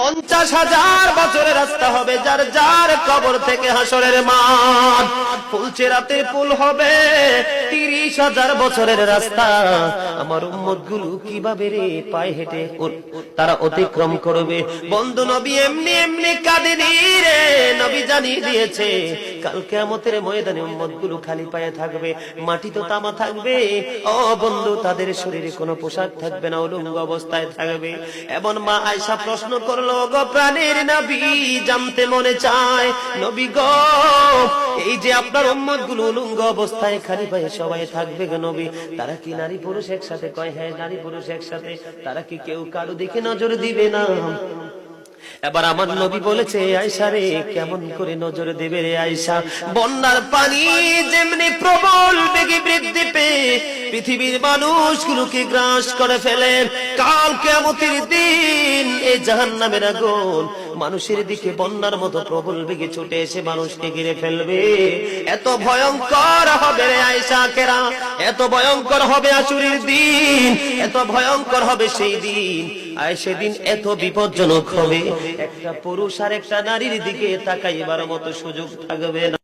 50,000 বছরের রাস্তা হবে, যার যার কবর থেকে হাসরের মাঠ। ফুলচেরাতে পুল হবে 30,000 বছরের রাস্তা। আমার উম্মতগুলো কিভাবে রে পায়ে হেঁটে তারা অতিক্রম করবে? বন্ধু নবী এমনি এমনি কাঁদেনি রে, নবী জানিয়ে দিয়েছে কাল কিয়ামতের ময়দানে উম্মতগুলো খালি পায়ে থাকবে, মাটি তো তামা থাকবে। ও বন্ধু, তাদের শরীরে কোনো পোশাক থাকবে না, উলঙ্গ অবস্থায় থাকবে। এবং মা আয়েশা প্রশ্ন করলো, গো প্রাণের নবী, জানতে মনে চায় নবী গো, এই যে আপনার উম্মতগুলো উলঙ্গ অবস্থায় খালি পায়ে সবাই থাকবে গো নবী, তারা কি নারী পুরুষ একসাথে? কয় হ্যাঁ, নারী পুরুষ একসাথে। তারা কি কেউ কারো দিকে নজর দিবে না? এবার আমার নবী বলেছে, আয়েশা রে, কেমন করে নজর দেবে রে আয়েশা? বন্যার পানি যেমনি প্রবল বেগে বৃদ্ধি পেয়ে পৃথিবীর মানুষগুলোকে গ্রাস করে ফেলে, কাল কিয়ামতের দিন এই জাহান্নামের আগুন মানুষের দিকে বন্যার মতো প্রবল বেগে ছুটে এসে মানুষকে ঘিরে ফেলবে। এত ভয়ঙ্কর হবে রে আয়েশা কেরা, এত ভয়ঙ্কর হবে আশুরের দিন, এত ভয়ঙ্কর হবে সেই দিন। আর সেদিন এত বিপজ্জনক হবে, একটা পুরুষ আর একটা নারীর দিকে তাকাইবার মতো সুযোগ থাকবে না।